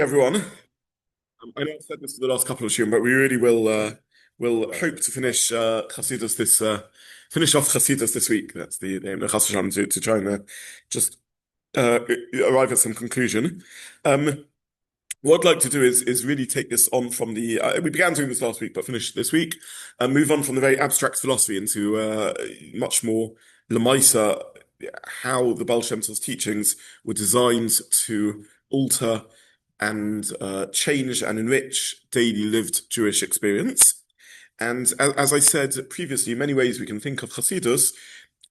Everyone. I know I've said this for the last couple of shiurim, but we really will hope to finish Chassidus finish off Chassidus this week. That's the aim of Chas v'shalom, to try and just uh, arrive at some conclusion. Um, what I'd like to do is really take this on from the we began doing this last week, but finish this week, and move on from the very abstract philosophy into much more lemaisa, how the Baal Shem Tov's teachings were designed to alter and change and enrich daily lived Jewish experience. And as I said previously, in many ways we can think of Chassidus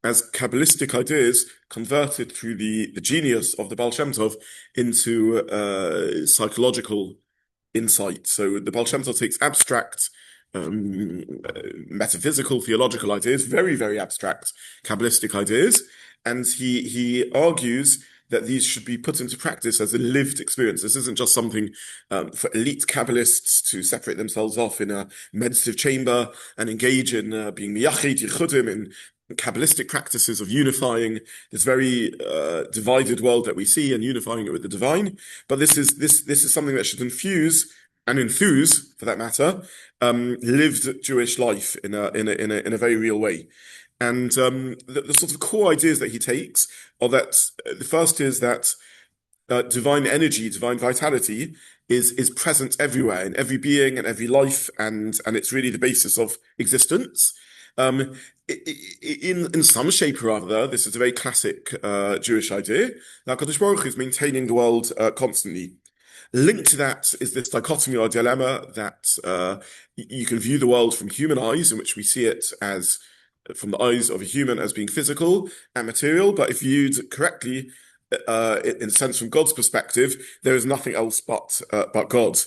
as Kabbalistic ideas converted through the genius of the Baal Shem Tov into psychological insight. So the Baal Shem Tov takes abstract, metaphysical, theological ideas, very, very abstract Kabbalistic ideas, and he argues that these should be put into practice as a lived experience. This isn't just something for elite Kabbalists to separate themselves off in a meditative chamber and engage in being miyachid, yichudim, in Kabbalistic practices of unifying this very divided world that we see and unifying it with the divine. But this is something that should infuse and enthuse, for that matter, lived Jewish life in a very real way. And the sort of core ideas that he takes are that the first is that divine energy, divine vitality is present everywhere in every being and every life, and it's really the basis of existence. In some shape or other, this is a very classic Jewish idea. That HaKadosh Baruch Hu is maintaining the world constantly. Linked to that is this dichotomy or dilemma that you can view the world from human eyes, in which we see it as from the eyes of a human as being physical and material, but if viewed correctly, in a sense from God's perspective, there is nothing else but God.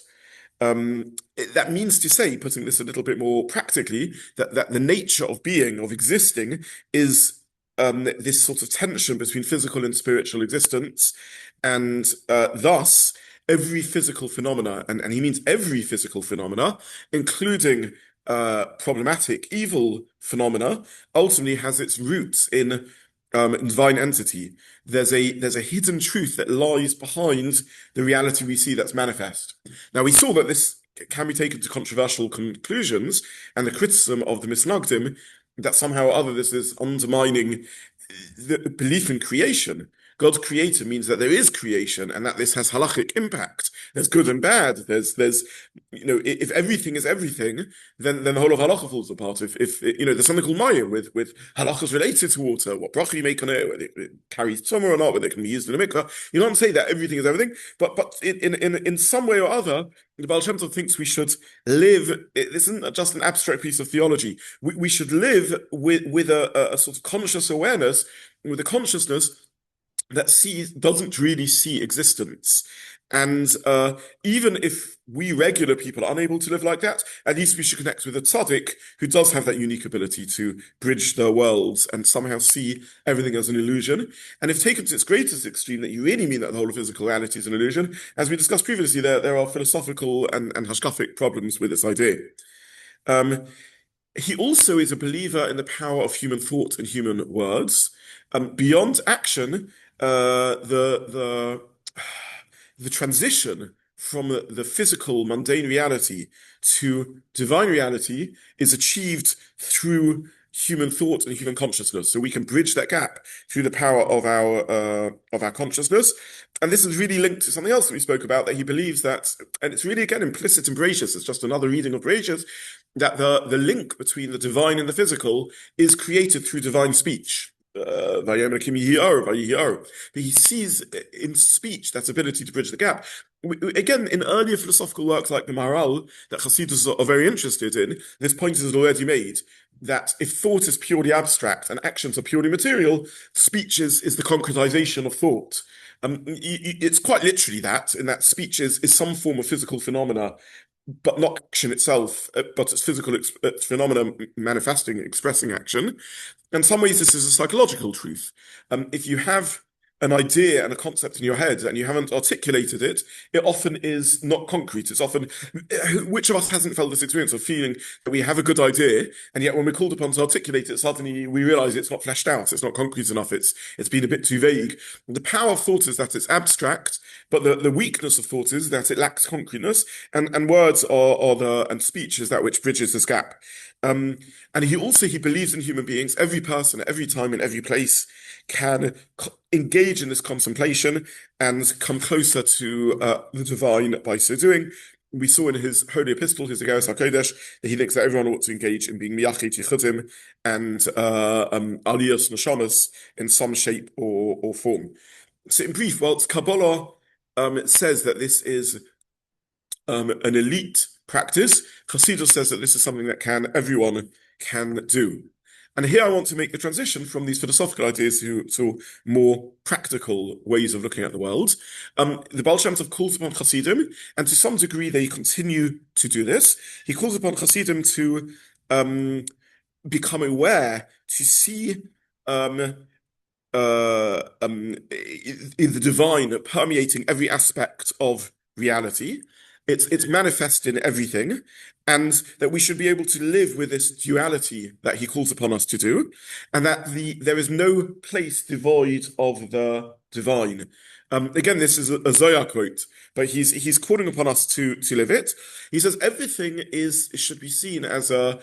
That means to say, putting this a little bit more practically, that the nature of being, of existing, is this sort of tension between physical and spiritual existence, and thus every physical phenomena, and he means every physical phenomena, including problematic evil phenomena, ultimately has its roots in divine entity. There's a hidden truth that lies behind the reality we see that's manifest. Now, we saw that this can be taken to controversial conclusions, and the criticism of the Misnagdim that somehow or other this is undermining the belief in creation. God's creator means that there is creation and that this has halachic impact. There's good and bad. There's if everything is everything, then the whole of halacha falls apart. If there's something called mayim with halachas related to water, what bracha you make on it, whether it carries tumor or not, whether it can be used in a mikvah. You don't say that everything is everything, but in some way or other, the Baal Shem Tov thinks we should live. This isn't just an abstract piece of theology. We should live with a sort of conscious awareness, with a consciousness that doesn't really see existence. And even if we regular people are unable to live like that, at least we should connect with a tzaddik who does have that unique ability to bridge the worlds and somehow see everything as an illusion. And if taken to its greatest extreme, that you really mean that the whole of physical reality is an illusion, as we discussed previously, there are philosophical and hashkafic problems with this idea. He also is a believer in the power of human thought and human words. Beyond action, the transition from the physical mundane reality to divine reality is achieved through human thought and human consciousness. So we can bridge that gap through the power of our consciousness. And this is really linked to something else that we spoke about, that he believes that, and it's really again implicit in Bereshis, it's just another reading of Bereshis, that the link between the divine and the physical is created through divine speech. But he sees in speech that ability to bridge the gap. Again, in earlier philosophical works like the Maharal, that Chassidus are very interested in, this point is already made, that if thought is purely abstract and actions are purely material, speech is the concretization of thought. It's quite literally that, in that speech is some form of physical phenomena, but not action itself, but it's physical phenomena manifesting, expressing action. In some ways, this is a psychological truth. If you have an idea and a concept in your head and you haven't articulated it, it often is not concrete. It's often, which of us hasn't felt this experience of feeling that we have a good idea, and yet when we're called upon to articulate it, suddenly we realize it's not fleshed out, it's not concrete enough, it's been a bit too vague. The power of thought is that it's abstract, but the weakness of thought is that it lacks concreteness, and words and speech is that which bridges this gap. And he believes in human beings. Every person, at every time, in every place, can engage in this contemplation and come closer to the divine by so doing. We saw in his holy epistle, his Agaris HaKodesh, that he thinks that everyone ought to engage in being miyachid yichudim and aliyos neshamas in some shape or form. So in brief, whilst Kabbalah says that this is an elite practice, Chassidus says that this is something that everyone can do. And here I want to make the transition from these philosophical ideas to more practical ways of looking at the world. The Baal Shem Tov calls upon Chassidim, and to some degree they continue to do this. He calls upon Chassidim to become aware, to see in the divine permeating every aspect of reality. It's manifest in everything, and that we should be able to live with this duality that he calls upon us to do, and that there is no place devoid of the divine. Again, this is a Zohar quote, but he's calling upon us to live it. He says everything should be seen as a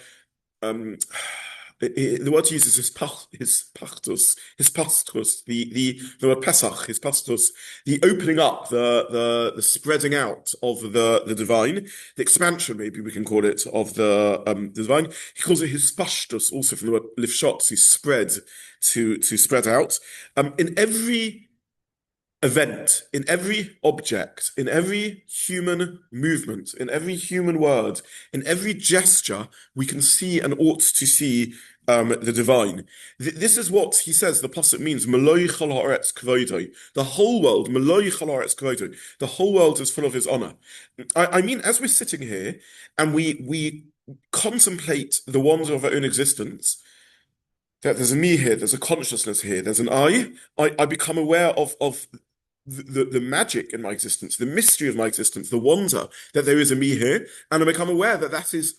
the word he uses is pastus, the word pesach, his pastus, the opening up, the spreading out of the divine, the expansion, maybe we can call it, of the divine. He calls it his pastus, also from the word lifshot, to spread, to spread out. In every event, in every object, in every human movement, in every human word, in every gesture, we can see and ought to see the divine. This is what he says the pasuk means. Meloi chol haaretz kvodo. The whole world, meloi chol haaretz kvodo. The whole world is full of his honor. I mean, as we're sitting here and we contemplate the wonder of our own existence, that there's a me here, there's a consciousness here, there's an I become aware of the magic in my existence, the mystery of my existence, the wonder that there is a me here, and I become aware that is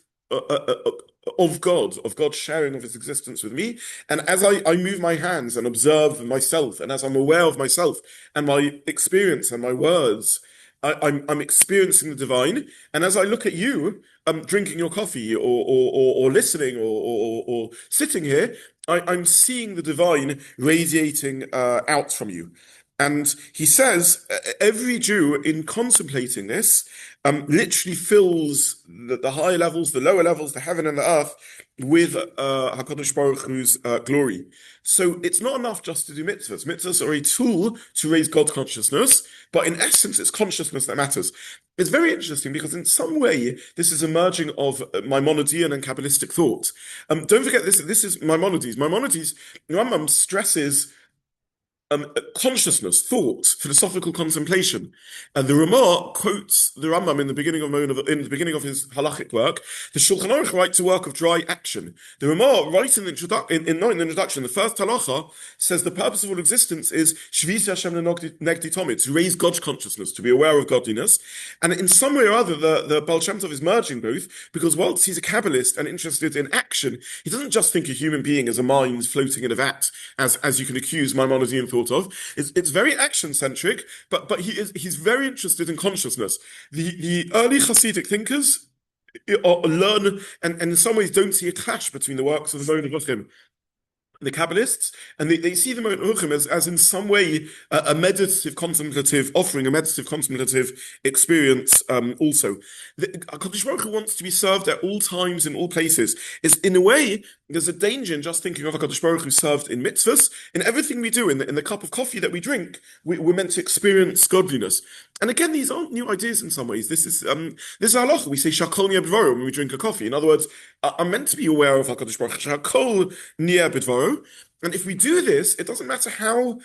of God sharing of his existence with me. And as I move my hands and observe myself, and as I'm aware of myself and my experience and my words, I'm experiencing the divine. And as I look at you, drinking your coffee or listening or sitting here, I'm seeing the divine radiating out from you. And he says every Jew, in contemplating this, literally fills the higher levels, the lower levels, the heaven and the earth with HaKadosh Baruch Hu's glory. So it's not enough just to do mitzvahs. Mitzvahs are a tool to raise God consciousness, but in essence, it's consciousness that matters. It's very interesting because in some way, this is a merging of Maimonidean and Kabbalistic thought. Don't forget, this is Maimonides. Maimonides, Rambam stresses consciousness, thought, philosophical contemplation. And the Ramah quotes the Rambam in the beginning of his halachic work. The Shulchan Aruch writes a work of dry action. The Ramah writes in the introduction, the first halacha says the purpose of all existence is Shvis Hashem Negdi Tomid, to raise God's consciousness, to be aware of godliness. And in some way or other, the Baal Shem Tov is merging both, because whilst he's a Kabbalist and interested in action, he doesn't just think a human being as a mind floating in a vat, as you can accuse Maimonidean thought of. It's very action-centric, but he's very interested in consciousness. The early Hasidic thinkers learn and in some ways don't see a clash between the works of the Mezeritch, the Kabbalists, and they see the Mezeritch as in some way a meditative contemplative offering, a meditative contemplative experience also. HaKadosh Baruch Hu wants to be served at all times, in all places. Is in a way, there's a danger in just thinking of HaKadosh Baruch Hu served in mitzvahs. In everything we do, in the cup of coffee that we drink, we're meant to experience godliness. And again, these aren't new ideas in some ways. This is halacha. We say shakol nia b'dvaro when we drink a coffee. In other words, I'm meant to be aware of HaKadosh Baruch Hu. Shakol nia b'dvaro. And if we do this, it doesn't matter how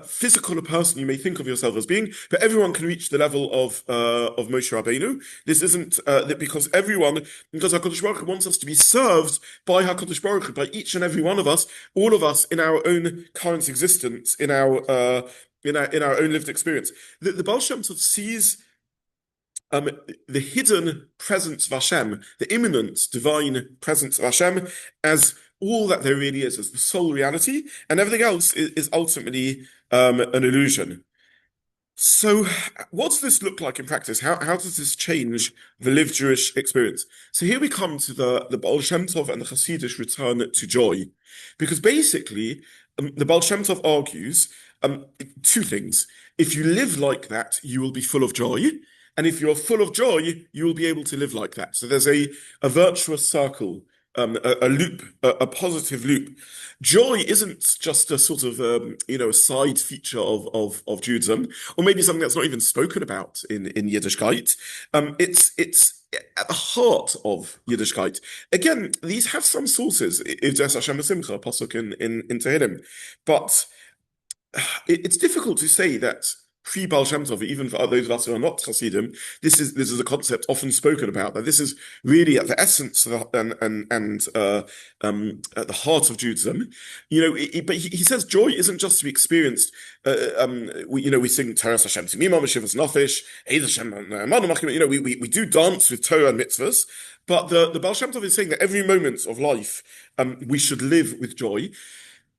physical a person you may think of yourself as being, but everyone can reach the level of Moshe Rabbeinu. This isn't because HaKadosh Baruch Hu wants us to be served by HaKadosh Baruch Hu, by each and every one of us, all of us in our own current existence, in our in our own lived experience. The Baal Shem Tov sees the hidden presence of Hashem, the imminent divine presence of Hashem, as all that there really is, as the sole reality, and everything else is ultimately an illusion. So, what does this look like in practice? How does this change the lived Jewish experience? So here we come to the Baal Shem Tov and the Hasidic return to joy, because basically the Baal Shem Tov argues two things. If you live like that, you will be full of joy. And if you're full of joy, you will be able to live like that. So there's a virtuous circle, a loop, a positive loop. Joy isn't just a sort of a side feature of Judaism, or maybe something that's not even spoken about in Yiddishkeit. It's at the heart of Yiddishkeit. Again, these have some sources. Ivdes Hashem B'Simcha, pasuk in Tehillim, but it's difficult to say that pre-Baal Shem Tov, even for those of us who are not Chassidim, this is a concept often spoken about. That this is really at the essence and at the heart of Judaism. But he says joy isn't just to be experienced. We sing Teres Hashem Timimah Meshivas Nafesh, Eid Hashem. We do dance with Torah and mitzvahs, but the Baal Shem Tov is saying that every moment of life we should live with joy.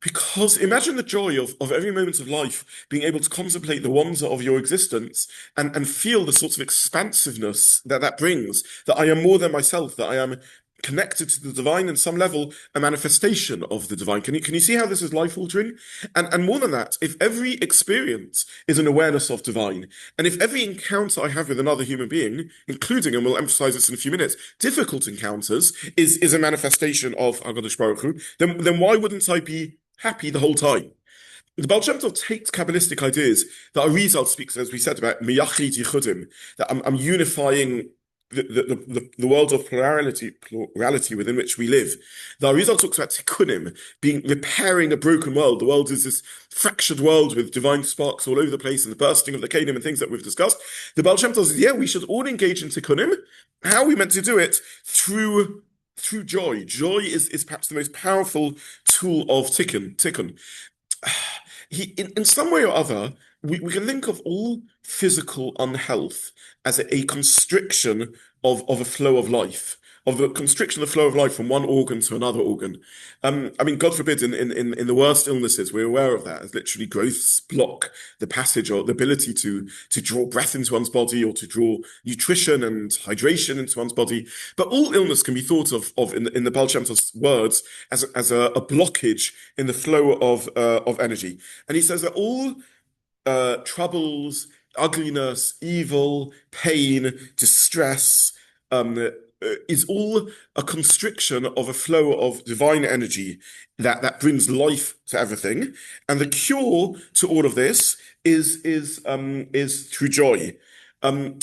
Because imagine the joy of every moment of life, being able to contemplate the wonder of your existence and feel the sort of expansiveness that brings, that I am more than myself, that I am connected to the divine in some level, a manifestation of the divine. Can you see how this is life-altering? And more than that, if every experience is an awareness of divine, and if every encounter I have with another human being, including, and we'll emphasize this in a few minutes, difficult encounters, is a manifestation of HaKadosh Baruch Hu, then why wouldn't I be happy the whole time? The Baal Shem Tov takes Kabbalistic ideas that Arizal speaks, as we said, about miyachid yichudim, that I'm unifying the world of plurality within which we live. The Arizal talks about tikkunim, repairing a broken world. The world is this fractured world with divine sparks all over the place and the bursting of the kingdom and things that we've discussed. The Baal Shem Tov says, we should all engage in tikkunim. How are we meant to do it? Through joy. Joy is perhaps the most powerful tool of tikkun. In some way or other, we can think of all physical unhealth as a constriction of a flow of life, of the constriction of the flow of life from one organ to another organ. God forbid, in the worst illnesses, we're aware of that, as literally growths block the passage or the ability to draw breath into one's body or to draw nutrition and hydration into one's body. But all illness can be thought of in the Baal Shem Tov's words as a blockage in the flow of energy. And he says that all troubles, ugliness, evil, pain, distress, is all a constriction of a flow of divine energy that brings life to everything. And the cure to all of this is through joy.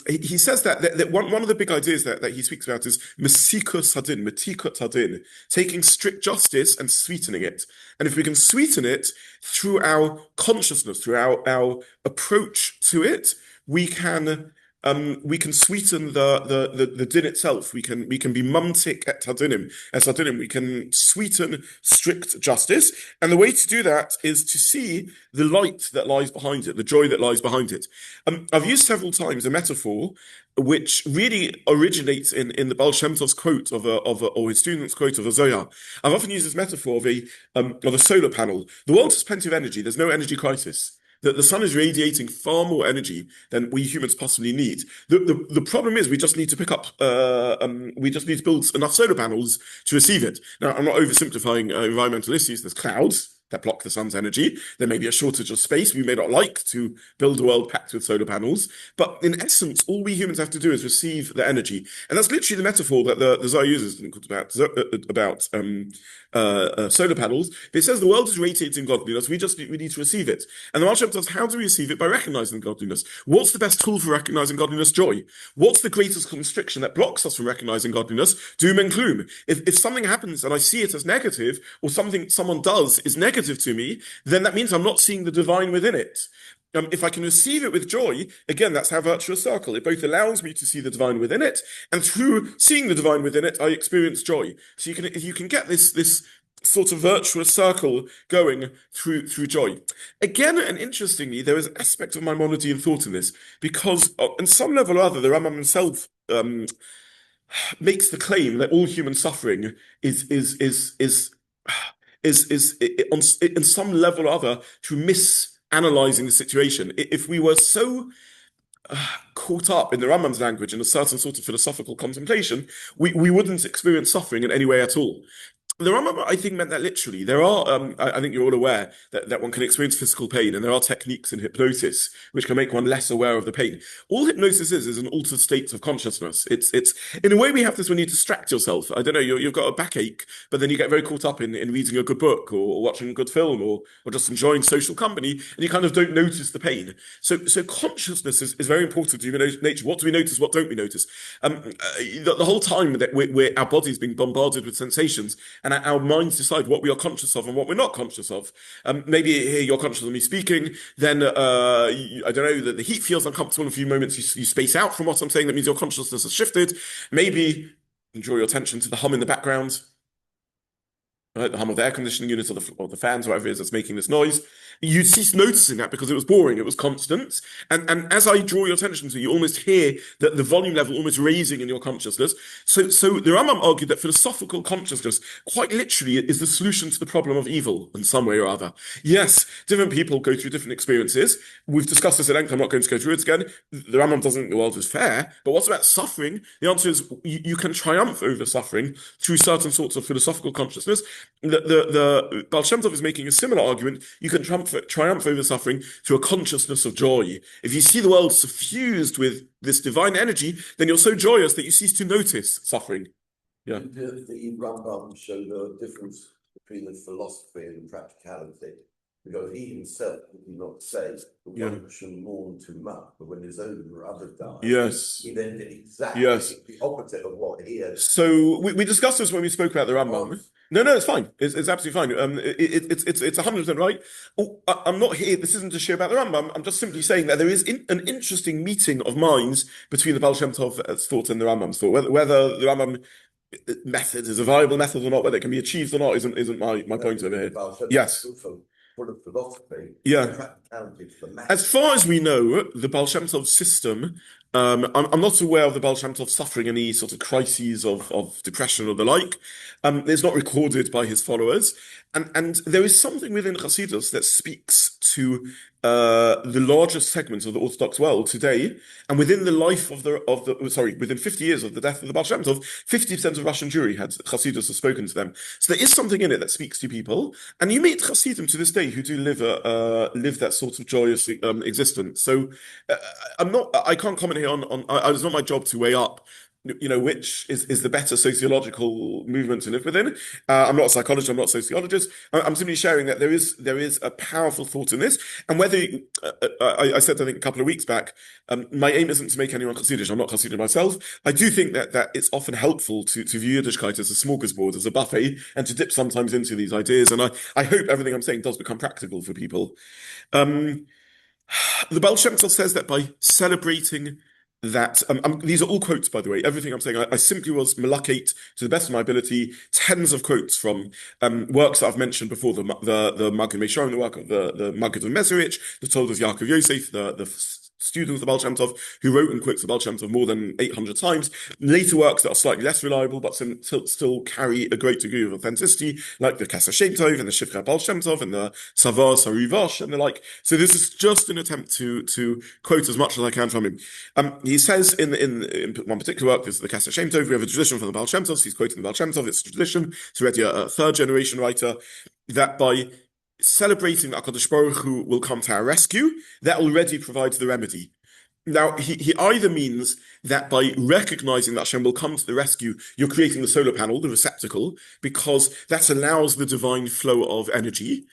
He says that one of the big ideas that he speaks about is metikut hadin, taking strict justice and sweetening it. And if we can sweeten it through our consciousness, through our approach to it, we can sweeten the din itself. We can be mumtik et hadinim. We can sweeten strict justice, and the way to do that is to see the light that lies behind it, the joy that lies behind it. I've used several times a metaphor which really originates in the Baal Shem Tov's quote or his student's quote of a Zohar. I've often used this metaphor of a solar panel. The world has plenty of energy. There's no energy crisis. The sun is radiating far more energy than we humans possibly need. The problem is we just need to build enough solar panels to receive it. Now, I'm not oversimplifying environmental issues. There's clouds that block the sun's energy. There may be a shortage of space. We may not like to build a world packed with solar panels. But in essence, all we humans have to do is receive the energy. And that's literally the metaphor that the Zohar uses about solar panels. It says the world is radiating godliness. We need to receive it. And the Baal Shem Tov says, how do we receive it? By recognizing godliness. What's the best tool for recognizing godliness? Joy. What's the greatest constriction that blocks us from recognizing godliness? Doom and gloom. If something happens and I see it as negative, or something someone does is negative to me, then that means I'm not seeing the divine within it. If I can receive it with joy, again, that's our virtuous circle. It both allows me to see the divine within it, and through seeing the divine within it, I experience joy. So you can get this sort of virtuous circle going through joy. Again, and interestingly, there is an aspect of Maimonidean thought in this, because on some level or other, the Rambam himself makes the claim that all human suffering is in some level or other through misanalyzing the situation. If we were so caught up in the Rambam's language in a certain sort of philosophical contemplation, we wouldn't experience suffering in any way at all. The Rambam, I think, meant that literally. There are, I think you're all aware that one can experience physical pain, and there are techniques in hypnosis which can make one less aware of the pain. All hypnosis is an altered state of consciousness. It's in a way we have this when you distract yourself. I don't know, you've got a backache, but then you get very caught up in reading a good book or watching a good film or just enjoying social company, and you kind of don't notice the pain. So consciousness is very important to human nature. What do we notice? What don't we notice? The whole time that our body's being bombarded with sensations, and our minds decide what we are conscious of and what we're not conscious of. Maybe here you're conscious of me speaking, then I don't know, that the heat feels uncomfortable in a few moments, you space out from what I'm saying, that means your consciousness has shifted. Maybe you draw your attention to the hum in the background, right? The hum of the air conditioning unit or the fans, whatever it is that's making this noise. You cease noticing that because it was boring, it was constant. And as I draw your attention to it, you almost hear that the volume level almost raising in your consciousness. So the Rambam argued that philosophical consciousness quite literally is the solution to the problem of evil in some way or other. Yes, different people go through different experiences. We've discussed this at length, I'm not going to go through it again. The Rambam doesn't think the world is fair, but what's about suffering? The answer is you can triumph over suffering through certain sorts of philosophical consciousness. The Baal Shem Tov is making a similar argument. You can triumph over suffering through a consciousness of joy. If you see the world suffused with this divine energy, then you're so joyous that you cease to notice suffering. Yeah. The Rambam showed the difference between the philosophy and the practicality, because he himself did not say that one should mourn too much, but when his own brother died, he then did exactly the opposite of what he had. So we discussed this when we spoke about the Rambam. No, it's fine. It's absolutely fine. It's 100% right. I'm not here. This isn't a show about the Rambam. I'm just simply saying that there is an interesting meeting of minds between the Baal Shem Tov's thought and the Rambam's thought. Whether the Rambam method is a viable method or not, whether it can be achieved or not, isn't my point over here. Yes. Full of philosophy, practicality. As far as we know, the Baal Shem Tov system, I'm not aware of the Baal Shem Tov suffering any sort of crises of depression or the like. It's not recorded by his followers. And there is something within Chassidus that speaks to the largest segments of the Orthodox world today, and within the life within 50 years of the death of the Baal Shem Tov, 50% of Russian Jewry had Chassidus have spoken to them. So there is something in it that speaks to people, and you meet Chassidim to this day who do live that sort of joyous existence. So I can't comment here on it's not my job to weigh up which is the better sociological movement to live within. I'm not a psychologist, I'm not a sociologist. I'm simply sharing that there is a powerful thought in this. And whether, I said, I think a couple of weeks back, my aim isn't to make anyone Chassidish. I'm not Chassidish myself. I do think that it's often helpful to view Yiddishkeit as a smorgasbord, as a buffet, and to dip sometimes into these ideas. And I hope everything I'm saying does become practical for people. The Baal Shem Tov says that by celebrating that, these are all quotes, by the way. Everything I'm saying, I simply was malakate to the best of my ability, tens of quotes from works that I've mentioned before, the Maggid the work of the Maggid of Mezeritch, the Toldos Yaakov Yosef, the student of the Baal Shem Tov, who wrote and quotes the Baal Shem Tov more than 800 times. Later works that are slightly less reliable, but still carry a great degree of authenticity, like the ShemTov and the Shifra Baal Shem Tov and the Savar Sarivash and the like. So this is just an attempt to quote as much as I can from him. He says in one particular work, this is the ShemTov, we have a tradition from the Baal Shem Tov, so he's quoting the Baal Shem Tov, it's a tradition, it's already a third generation writer, that by celebrating that HaKadosh Baruch Hu will come to our rescue, that already provides the remedy. Now, he either means that by recognizing that Shem will come to the rescue, you're creating the solar panel, the receptacle, because that allows the divine flow of energy.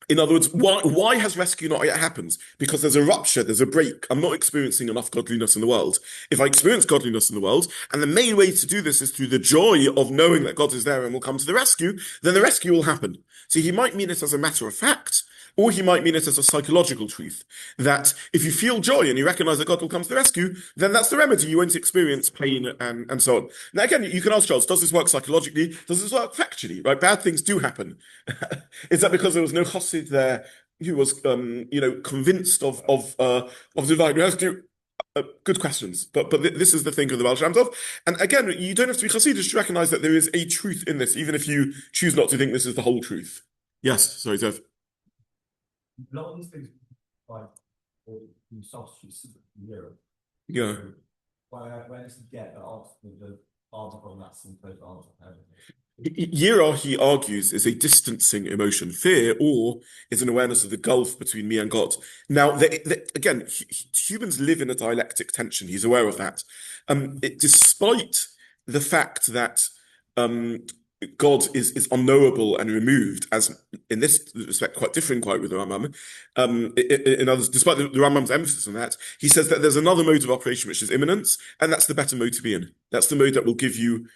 In other words, why has rescue not yet happened? Because there's a rupture, there's a break. I'm not experiencing enough godliness in the world. If I experience godliness in the world, and the main way to do this is through the joy of knowing that God is there and will come to the rescue, then the rescue will happen. So he might mean it as a matter of fact, Or he might mean it as a psychological truth, that if you feel joy and you recognize that God will come to the rescue, then that's the remedy. You won't experience pain and so on. Now, again, you can ask Charles, does this work psychologically? Does this work factually? Right? Bad things do happen. Is that because there was no Chassid there who was, convinced of divine rescue? Good questions, but this is the thing of the Baal Shem Tov. And again, you don't have to be Chassidish to recognize that there is a truth in this, even if you choose not to think this is the whole truth. Yes, sorry, Zev. A lot of these things, like substitutes in Europe. Yeah. Where does he get the article on that simple answer? Yira, he argues, is a distancing emotion. Fear, or is an awareness of the gulf between me and God. Now, again, humans live in a dialectic tension. He's aware of that. Despite the fact that God is unknowable and removed, as in this respect quite different quite with the Rambam. In others, despite the Rambam's emphasis on that, he says that there's another mode of operation which is immanence, and that's the better mode to be in. That's the mode that will give you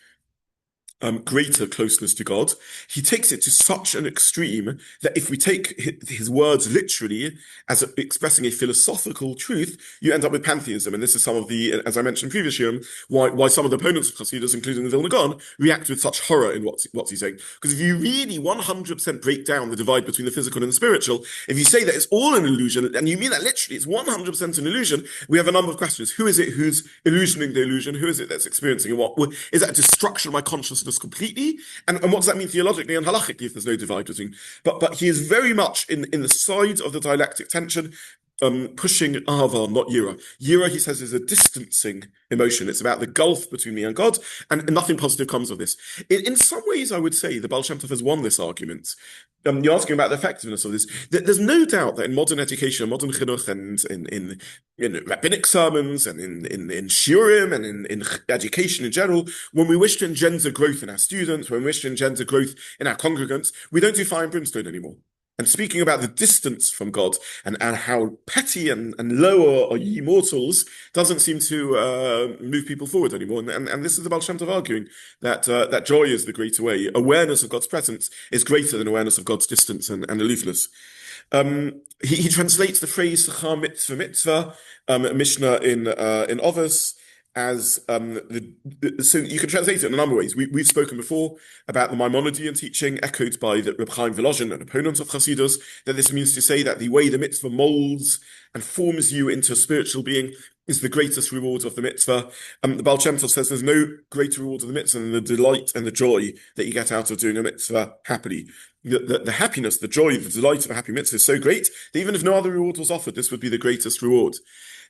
greater closeness to God. He takes it to such an extreme that if we take his words literally as expressing a philosophical truth, you end up with pantheism. And this is some of the, as I mentioned previously, why some of the opponents of Chassidism, including the Vilna Gaon, react with such horror in what's he's saying. Because if you really 100% break down the divide between the physical and the spiritual, if you say that it's all an illusion, and you mean that literally, it's 100% an illusion, we have a number of questions. Who is it who's illusioning the illusion? Who is it that's experiencing it? What is that a destruction of my consciousness completely? And what does that mean theologically and halachically if there's no divide between? But he is very much in the side of the dialectic tension, pushing Ahava, not Yira. Yira, he says, is a distancing emotion. It's about the gulf between me and God, and nothing positive comes of this. In some ways, I would say the Baal Shem Tov has won this argument. You're asking about the effectiveness of this. There's no doubt that in modern education, modern chinuch, and in rabbinic sermons, and in shiurim, and in education in general, when we wish to engender growth in our students, when we wish to engender growth in our congregants, we don't do fire and brimstone anymore. And speaking about the distance from God and how petty and lower are ye mortals doesn't seem to move people forward anymore. And this is the Baal Shem Tov arguing that joy is the greater way. Awareness of God's presence is greater than awareness of God's distance and aloofness. He translates the phrase "Sachar mitzvah mitzvah" Mishnah in Ovos as so you can translate it in a number of ways. We've spoken before about the Maimonidean teaching, echoed by the Reb Chaim Volozhin, an opponent of Chassidus, that this means to say that the way the mitzvah molds and forms you into a spiritual being is the greatest reward of the mitzvah. The Baal Shem Tov says there's no greater reward of the mitzvah than the delight and the joy that you get out of doing a mitzvah happily. The happiness, the joy, the delight of a happy mitzvah is so great that even if no other reward was offered, this would be the greatest reward.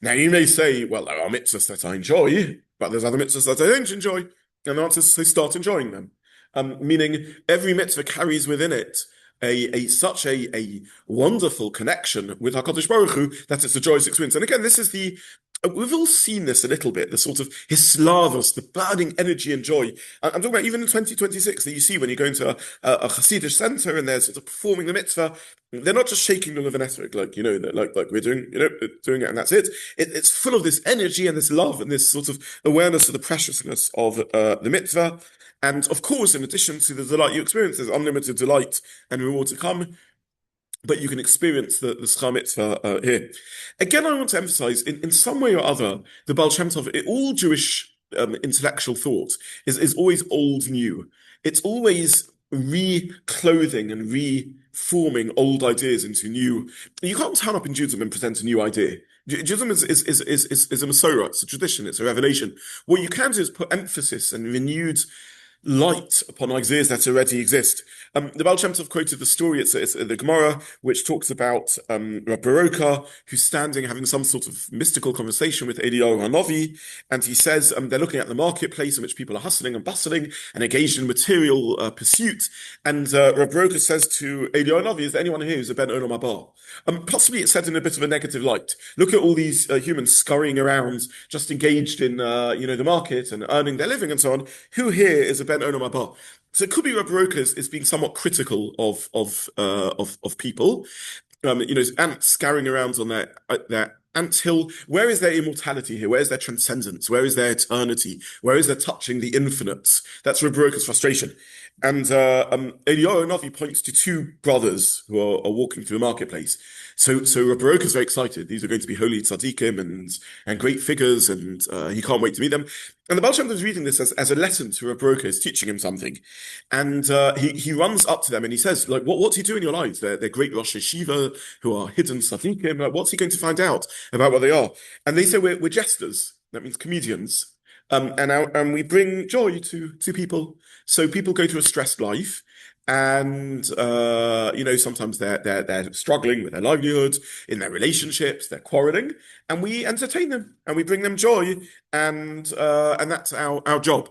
Now, you may say, well, there are mitzvahs that I enjoy, but there's other mitzvahs that I don't enjoy. And the answer is to start enjoying them. Meaning every mitzvah carries within it such a wonderful connection with HaKadosh Baruch Hu that it's a joyous experience. And again, this is we've all seen this a little bit, the sort of hislavos, the burning energy and joy. I'm talking about even in 2026 that you see when you go into a Chassidish center and they're sort of performing the mitzvah. They're not just shaking the levanesrik like we're doing, doing it and that's it. It's full of this energy and this love and this sort of awareness of the preciousness of the mitzvah. And of course, in addition to the delight you experience, there's unlimited delight and reward to come. But you can experience the Schar Mitzvah here. Again, I want to emphasize, in some way or other, the Baal Shem Tov, all Jewish intellectual thought is always old new. It's always reclothing and reforming old ideas into new. You can't turn up in Judaism and present a new idea. Judaism is a Masorah, it's a tradition, it's a revelation. What you can do is put emphasis and renewed light upon ideas that already exist. The Baal Shem Tov quoted the story, it's the Gemara, which talks about Rabbi Baroka, who's standing having some sort of mystical conversation with Eliyahu Hanavi, and he says they're looking at the marketplace in which people are hustling and bustling and engaged in material pursuit, and Rabbi Baroka says to Eliyahu Hanavi, is there anyone here who's a ben olam haba? Possibly it's said in a bit of a negative light. Look at all these humans scurrying around, just engaged in the market and earning their living and so on. Who here is a ben olam haba? So it could be Rabbi Baroka is being somewhat critical of people. Ants scurrying around on their until where is their immortality here? Where is their transcendence? Where is their eternity? Where is their touching the infinite? That's Rabbi Broka's frustration. And Eliyahu Navi points to two brothers who are walking through the marketplace. So Rabbi Broka is very excited. These are going to be holy tzaddikim and great figures, and he can't wait to meet them. And the Baal Shem Tov is reading this as a lesson to Rabbi Broka, is teaching him something. And he runs up to them and he says, like, what's he doing in your lives? They're great Rosh Yeshiva who are hidden tzaddikim. Like, what's he going to find out about what they are? And they say, we're jesters. That means comedians. And we bring joy to people. So people go through a stressed life, and sometimes they're struggling with their livelihood, in their relationships, they're quarreling, and we entertain them and we bring them joy, and that's our job.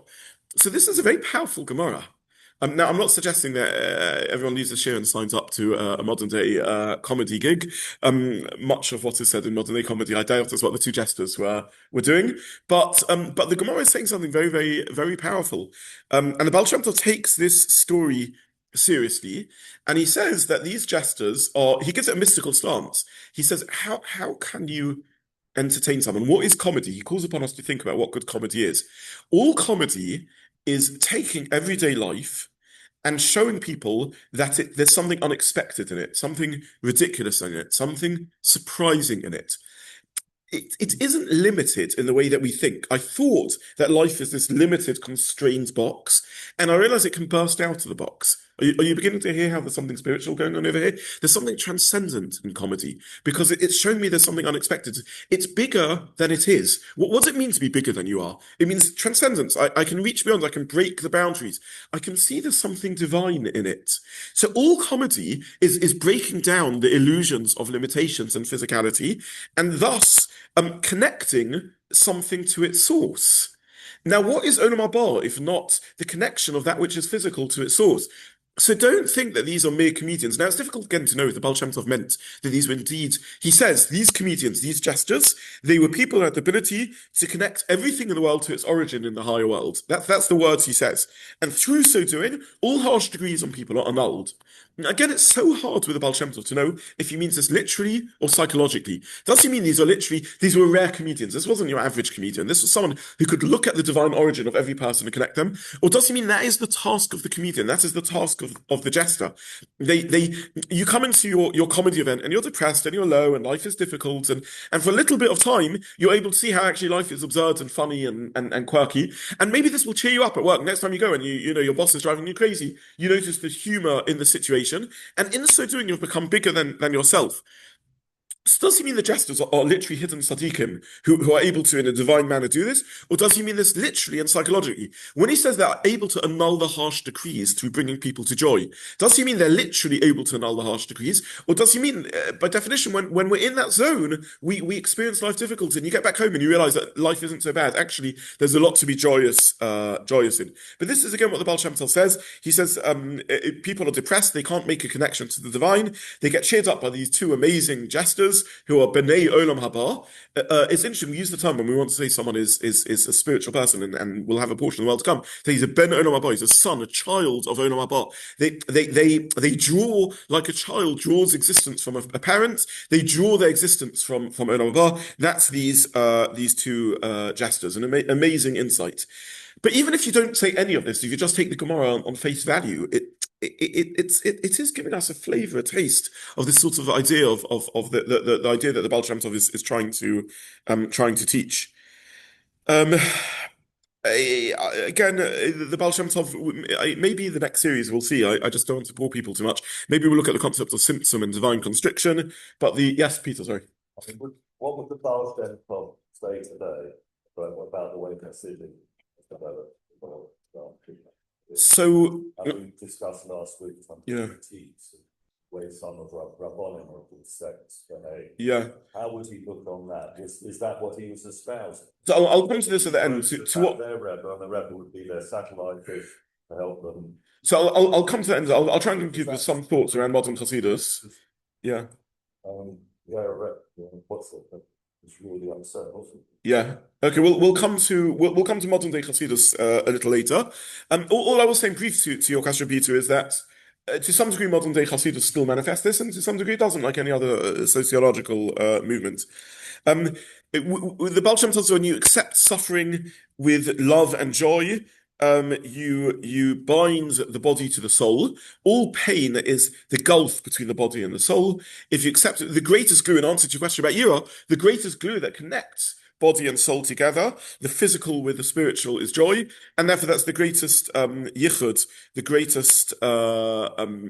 So this is a very powerful Gemara. Now, I'm not suggesting that everyone leaves the shir and signs up to a modern day comedy gig. Much of what is said in modern day comedy, I doubt, is what the two jesters were doing. But the Gemara is saying something very, very, very powerful. And the Baal Shem Tov takes this story seriously, and he says that these jesters he gives it a mystical stance. He says, how can you entertain someone? What is comedy? He calls upon us to think about what good comedy is. All comedy is taking everyday life and showing people that there's something unexpected in it, something ridiculous in it, something surprising in it. It isn't limited in the way that we think. I thought that life is this limited, constrained box, and I realize it can burst out of the box. Are you beginning to hear how there's something spiritual going on over here? There's something transcendent in comedy, because it's showing me there's something unexpected. It's bigger than it is. What does it mean to be bigger than you are? It means transcendence. I can reach beyond, I can break the boundaries. I can see there's something divine in it. So all comedy is breaking down the illusions of limitations and physicality, and thus connecting something to its source. Now, what is Olam Haba if not the connection of that which is physical to its source? So don't think that these are mere comedians. Now, it's difficult again to know if the Baal Shem Tov meant that these were indeed, he says, these comedians, these jesters, they were people who had the ability to connect everything in the world to its origin in the higher world. That's the words he says. And through so doing, all harsh degrees on people are annulled. Again, it's so hard with the Baal Shem Tov to know if he means this literally or psychologically. Does he mean these were rare comedians? This wasn't your average comedian. This was someone who could look at the divine origin of every person and connect them. Or does he mean that is the task of the comedian? That is the task of the jester. You come into your comedy event and you're depressed and you're low and life is difficult, and for a little bit of time, you're able to see how actually life is absurd and funny and quirky. And maybe this will cheer you up at work. Next time you go and you know your boss is driving you crazy, you notice the humor in the situation. And in so doing, you've become bigger than yourself. So does he mean the jesters are literally hidden tzaddikim who are able to, in a divine manner, do this? Or does he mean this literally and psychologically? When he says they're able to annul the harsh decrees through bringing people to joy, does he mean they're literally able to annul the harsh decrees? Or does he mean, by definition, when we're in that zone, we experience life difficulty, and you get back home and you realize that life isn't so bad. Actually, there's a lot to be joyous in. But this is, again, what the Baal Shem Tov says. He says people are depressed, they can't make a connection to the divine. They get cheered up by these two amazing jesters who are B'nai Olam Haba. It's interesting, we use the term when we want to say someone is a spiritual person and will have a portion of the world to come. So he's a Ben Olam Haba, he's a son, a child of Olam Haba. They draw like a child draws existence from a parent. They draw their existence from Olam Haba. That's these two jesters, an amazing insight. But even if you don't say any of this, if you just take the Gemara on face value, it is giving us a flavor, a taste of this sort of idea of the idea that the Baal Shem Tov is trying to teach. Again, the Baal Shem Tov, maybe the next series we'll see. I just don't want to bore people too much. Maybe we'll look at the concept of symptom and divine constriction. But yes, Peter, sorry. What would the Baal Shem Tov say today about the way Chassidim developed? So we discussed last week some critiques where some of Rabbonim of the sects behave. Yeah. How would he look on that? Is that what he was espousing? So I'll come to this at the end. To what their Rebbe, and the Rebbe would be their satellite fish to help them. So I'll come to the end. I'll try and give you some thoughts around modern Chassidus. Yeah. What's it? It's really uncertain, wasn't it? Yeah. Okay. We'll come to modern day Chassidus a little later. All I will say in brief to your question, Peter, is that To some degree, modern day Hasidus still manifest this, and to some degree, it doesn't, like any other sociological movement. The Baal Shem Tov says when you accept suffering with love and joy, you bind the body to the soul. All pain is the gulf between the body and the soul. If you accept it, the greatest glue, in answer to your question about Yira, the greatest glue that connects body and soul together, the physical with the spiritual, is joy, and therefore that's the greatest yichud, the greatest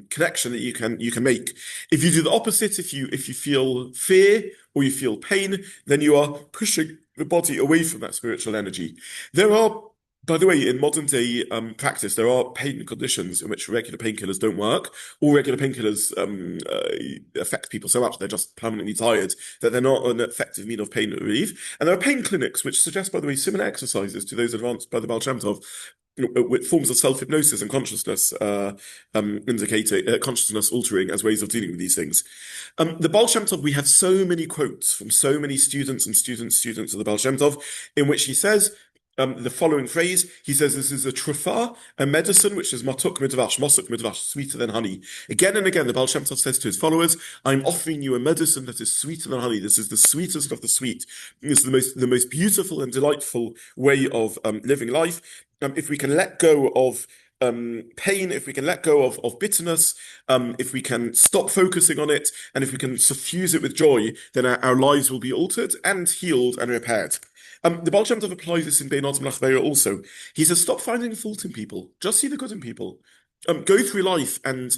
connection that you can make. If you do the opposite, if you feel fear or you feel pain, then you are pushing the body away from that spiritual energy. There are, by the way, in modern day practice, there are pain conditions in which regular painkillers don't work. All regular painkillers affect people so much they're just permanently tired that they're not an effective means of pain relief. And there are pain clinics which suggest, by the way, similar exercises to those advanced by the Baal Shem Tov, with forms of self-hypnosis and consciousness consciousness altering as ways of dealing with these things. The Baal Shem Tov, we have so many quotes from so many students of the Baal Shem Tov, in which he says the following phrase. He says this is a trufa, a medicine which is matuk midvash, mosuk midvash, sweeter than honey. Again and again, the Baal Shem Tov says to his followers, I'm offering you a medicine that is sweeter than honey. This is the sweetest of the sweet. This is the most beautiful and delightful way of living life. If we can let go of pain, if we can let go of bitterness, if we can stop focusing on it, and if we can suffuse it with joy, then our lives will be altered and healed and repaired. The Baal Shem Tov applies this in Bein Adam Lachveya also. He says, stop finding fault in people. Just see the good in people. Go through life and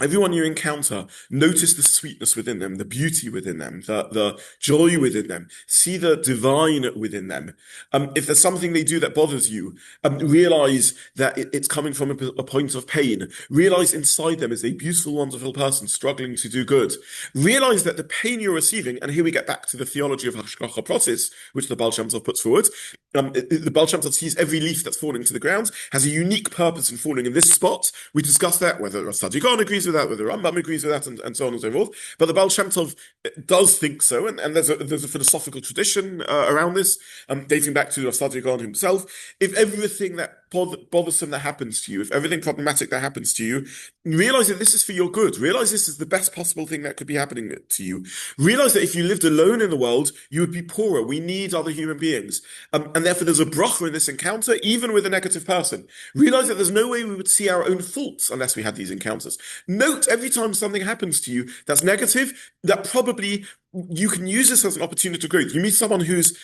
everyone you encounter, notice the sweetness within them, the beauty within them, the joy within them. See the divine within them. If there's something they do that bothers you, realize that it's coming from a point of pain. Realize inside them is a beautiful, wonderful person struggling to do good. Realize that the pain you're receiving, and here we get back to the theology of Hashgacha Pratis, which the Baal Shem Tov puts forward. The Baal Shem Tov sees every leaf that's falling to the ground has a unique purpose in falling in this spot. We discussed that, whether Gaon agrees with that, whether Rambam agrees with that, and so on and so forth. But the Baal Shem Tov does think so, and there's a philosophical tradition around this, dating back to Gaon himself. If everything that bothersome that happens to you, if everything problematic that happens to you, realize that this is for your good. Realize this is the best possible thing that could be happening to you. Realize that if you lived alone in the world, you would be poorer. We need other human beings. And therefore there's a bracha in this encounter, even with a negative person. Realize that there's no way we would see our own faults unless we had these encounters. Note every time something happens to you that's negative, that probably you can use this as an opportunity to grow. You meet someone who's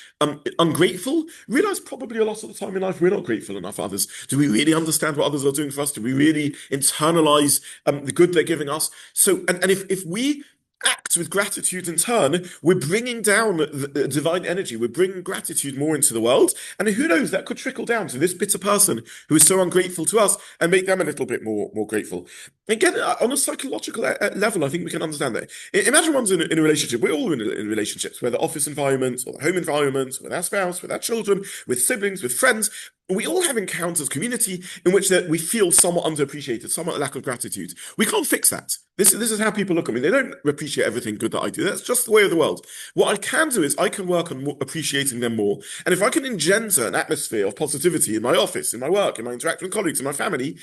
ungrateful, realize probably a lot of the time in life we're not grateful enough for others. Do we really understand what others are doing for us? Do we really internalize the good they're giving us? So, and if we act with gratitude in turn, we're bringing down the divine energy. We're bringing gratitude more into the world. And who knows, that could trickle down to this bitter person who is so ungrateful to us and make them a little bit more grateful. Again, on a psychological level, I think we can understand that. Imagine one's in a relationship. We're all in relationships, whether office environments or home environments, with our spouse, with our children, with siblings, with friends. We all have encounters, community, in which we feel somewhat underappreciated, somewhat a lack of gratitude. We can't fix that. This is how people look at me. They don't appreciate everything good that I do. That's just the way of the world. What I can do is I can work on appreciating them more. And if I can engender an atmosphere of positivity in my office, in my work, in my interaction with colleagues, in my family,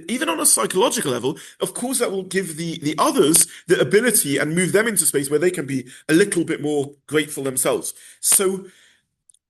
even on a psychological level, of course, that will give the others the ability and move them into space where they can be a little bit more grateful themselves. So,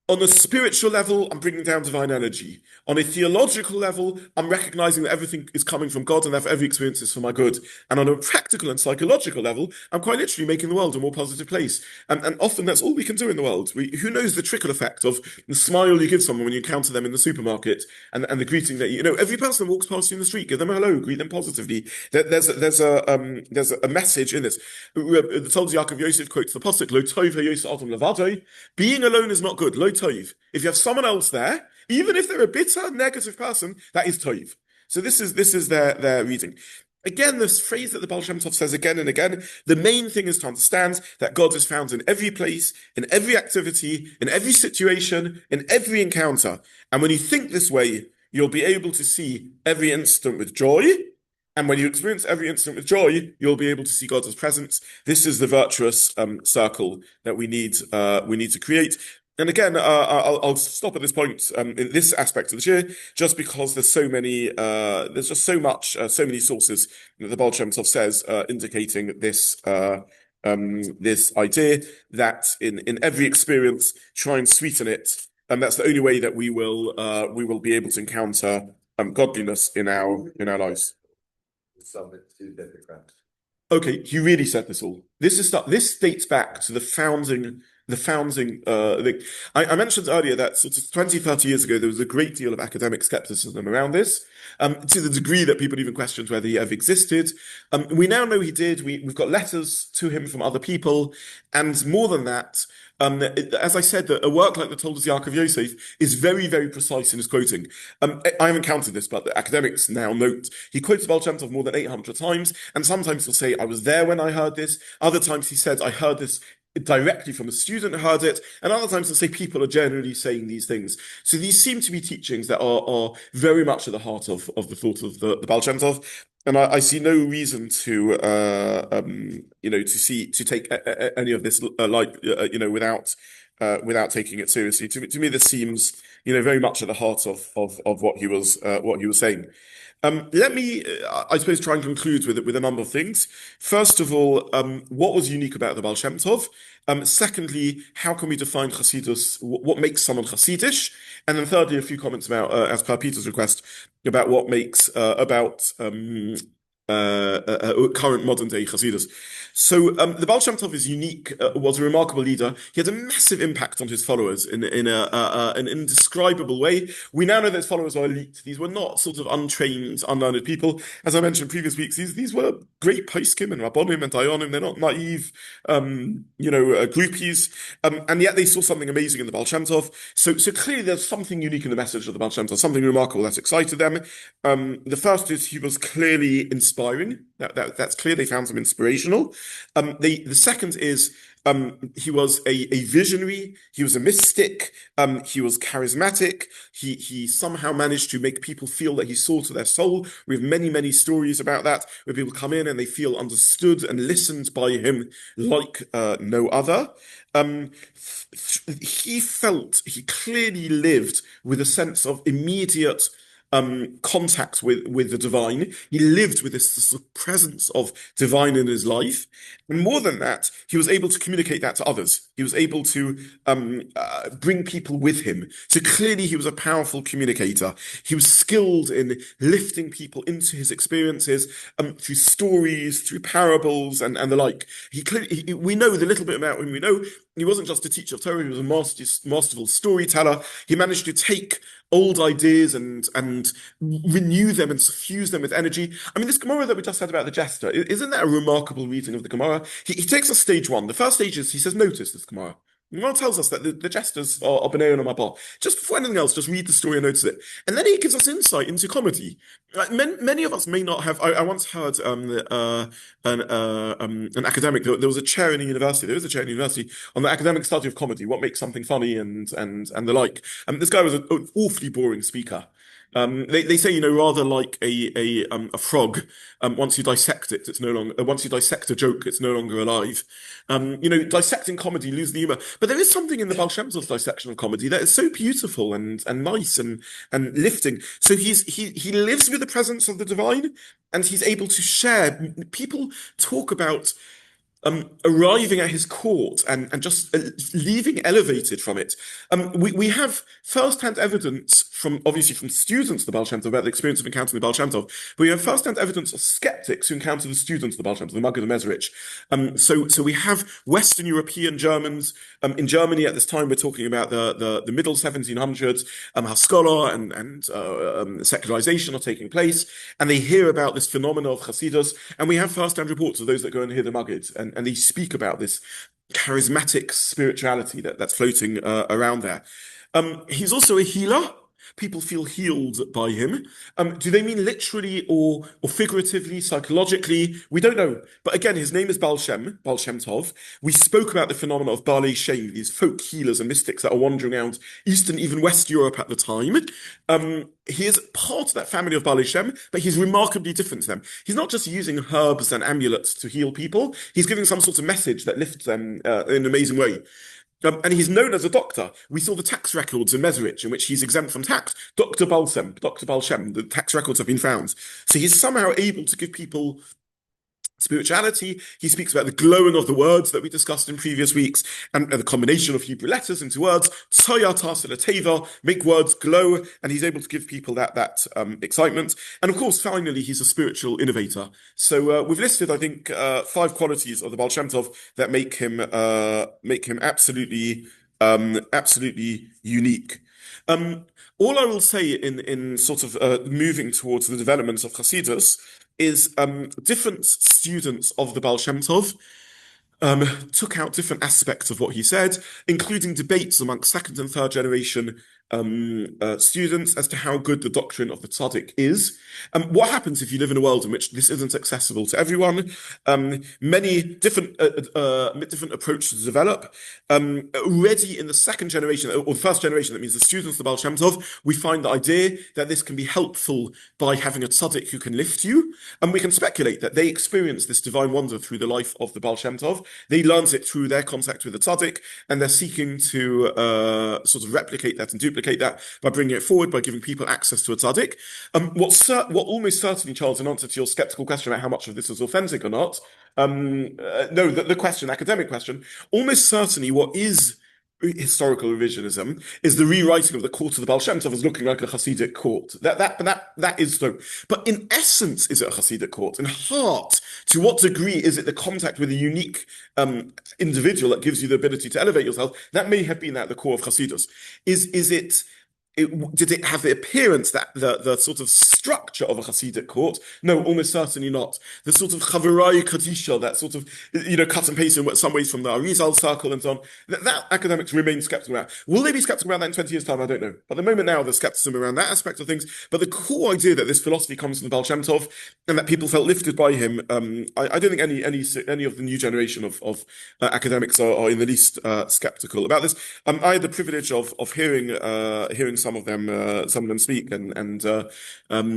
on a spiritual level, I'm bringing down divine energy. On a theological level, I'm recognizing that everything is coming from God and therefore every experience is for my good. And on a practical and psychological level, I'm quite literally making the world a more positive place. And often that's all we can do in the world. Who knows the trickle effect of the smile you give someone when you encounter them in the supermarket and the greeting that every person that walks past you in the street, give them a hello, greet them positively. There's a message in this. The Toldos Yaakov Yosef quotes the pasuk, Lo tov ha'yosef adam levado. Being alone is not good. Lo tov. If you have someone else there, even if they're a bitter, negative person, that is tov. So this is their reading. Again, this phrase that the Baal Shem Tov says again and again, the main thing is to understand that God is found in every place, in every activity, in every situation, in every encounter. And when you think this way, you'll be able to see every instant with joy. And when you experience every instant with joy, you'll be able to see God as presence. This is the virtuous circle that we need to create. And again, I'll stop at this point in this aspect of the shir, just because there's so many, there's just so much, so many sources that the Baal Shem Tov says indicating this this idea that in every experience, try and sweeten it, and that's the only way that we will be able to encounter godliness in our lives. Okay, you really said this all. This dates back to the founding thing. I mentioned earlier that sort of 20, 30 years ago, there was a great deal of academic skepticism around this, to the degree that people even questioned whether he ever existed. We now know he did. We've got letters to him from other people, and more than that, as I said, a work like the Toldos Yaakov Yosef is very, very precise in his quoting. I haven't counted this, but the academics now note he quotes Baal Shem Tov more than 800 times, and sometimes he'll say, I was there when I heard this. Other times he said, I heard this directly from a student who heard it, and other times they'll say people are generally saying these things. So these seem to be teachings that are very much at the heart of the thought of the Baal Shem Tov. And I see no reason to take any of this without taking it seriously. To me, this seems very much at the heart of what he was saying. Let me, I suppose, try and conclude with a number of things. First of all, what was unique about the Baal Shem Tov? Secondly, how can we define Chassidus? What makes someone Chassidish? And then thirdly, a few comments about, as per Peter's request, about what makes current modern day Chassidus. So the Baal Shem Tov is unique, was a remarkable leader. He had a massive impact on his followers in an indescribable way. We now know that his followers are elite. These were not sort of untrained, unlearned people. As I mentioned in previous weeks, these were great poskim and rabbonim and dayanim. They're not naive, groupies. And yet they saw something amazing in the Baal Shem Tov. So clearly there's something unique in the message of the Baal Shem Tov, something remarkable that excited them. The first is he was clearly inspiring. That's clear. They found him inspirational. The second is he was a visionary. He was a mystic. He was charismatic. He somehow managed to make people feel that he saw to their soul. We have many, many stories about that, where people come in and they feel understood and listened by him like no other. He clearly lived with a sense of immediate contact with the divine. He lived with this sort of presence of divine in his life. And more than that, he was able to communicate that to others. He was able to bring people with him. So clearly he was a powerful communicator. He was skilled in lifting people into his experiences through stories, through parables, and the like. We know the little bit about him. We know he wasn't just a teacher of Torah. He was a masterful storyteller. He managed to take old ideas and renew them and suffuse them with energy. I mean, this Gemara that we just had about the jester, isn't that a remarkable reading of the Gemara? He takes us stage one. The first stage is, he says, notice this Gemara. The Gemara tells us that the jesters are B'nai and Baal. Just before anything else, just read the story and notice it. And then he gives us insight into comedy. Many of us may not have. I once heard an academic. There was a chair in a university. There is a chair in a university on the academic study of comedy. What makes something funny and the like. This guy was an awfully boring speaker. They say, rather like a frog. Once you dissect it, it's no longer. Once you dissect a joke, it's no longer alive. Dissecting comedy loses the humor. But there is something in the Baal Shem Tov's dissection of comedy that is so beautiful and nice and lifting. So he lives with the presence of the divine, and he's able to share. People talk about arriving at his court and just leaving elevated from it. We have first-hand evidence from students of the Baal Shem Tov about the experience of encountering the Baal Shem Tov. But we have first-hand evidence of skeptics who encounter the students of the Baal Shem Tov, the Maggid and Mezeritch. So we have Western European Germans. In Germany at this time, we're talking about the middle 1700s, Haskalah and secularization are taking place, and they hear about this phenomenon of Chassidus, and we have first-hand reports of those that go and hear the Maggid, and they speak about this charismatic spirituality that's floating around there. He's also a healer. People feel healed by him. Do they mean literally or figuratively, psychologically? We don't know. But again, his name is Baal Shem Tov. We spoke about the phenomenon of Baal Shem, these folk healers and mystics that are wandering around Eastern, even West Europe at the time. He is part of that family of Baal Shem, but he's remarkably different to them. He's not just using herbs and amulets to heal people. He's giving some sort of message that lifts them in an amazing way. And he's known as a doctor. We saw the tax records in Mezeritch, in which he's exempt from tax. Dr. Baal Shem, the tax records have been found. So he's somehow able to give people spirituality. He speaks about the glowing of the words that we discussed in previous weeks, and the combination of Hebrew letters into words, make words glow, and he's able to give people that excitement. And of course, finally, he's a spiritual innovator. So we've listed, I think, 5 qualities of the Baal ShemTov that make him absolutely unique. All I will say in sort of moving towards the development of Chassidus is different students of the Baal Shem Tov took out different aspects of what he said, including debates amongst second and third generation students as to how good the doctrine of the tzaddik is. What happens if you live in a world in which this isn't accessible to everyone? Many different approaches develop. Already in the second generation, or the first generation, that means the students of the Baal Shem Tov, we find the idea that this can be helpful by having a tzaddik who can lift you. And we can speculate that they experience this divine wonder through the life of the Baal Shem Tov. They learned it through their contact with the tzaddik, and they're seeking to sort of replicate that and duplicate that by bringing it forward, by giving people access to a tzaddik. What almost certainly, Charles, in answer to your skeptical question about how much of this is authentic or not, the question, academic question, almost certainly what is historical revisionism is the rewriting of the court of the Baal Shem Tov as looking like a Hasidic court. That is so. But in essence, is it a Hasidic court? In heart, to what degree is it the contact with a unique individual that gives you the ability to elevate yourself? That may have been at the core of Hasidus. Did it have the appearance that the sort of structure of a Hasidic court? No, almost certainly not. The sort of Chaverai Kadisha, that sort of, cut and paste in some ways from the Arizal circle and so on, that academics remain skeptical about. Will they be skeptical about that in 20 years' time? I don't know. But at the moment now, there's skepticism around that aspect of things. But the core idea that this philosophy comes from the Baal Shem Tov and that people felt lifted by him, I don't think any of the new generation of academics are in the least skeptical about this. I had the privilege of hearing some of them speak, and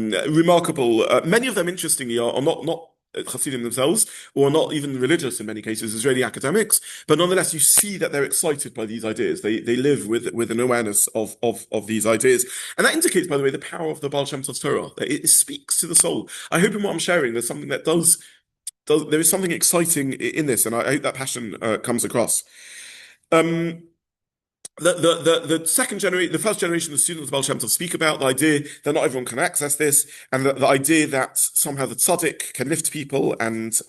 remarkable. Many of them, interestingly, are not Chassidim themselves, or not even religious in many cases, Israeli academics, but nonetheless you see that they're excited by these ideas. They live with an awareness of these ideas. And that indicates, by the way, the power of the Baal Shem Tov's Torah. It speaks to the soul. I hope in what I'm sharing there's something that there is something exciting in this, and I hope that passion comes across. The first generation of students of Baal Shem Tov speak about the idea that not everyone can access this, and the idea that somehow the tzaddik can lift people and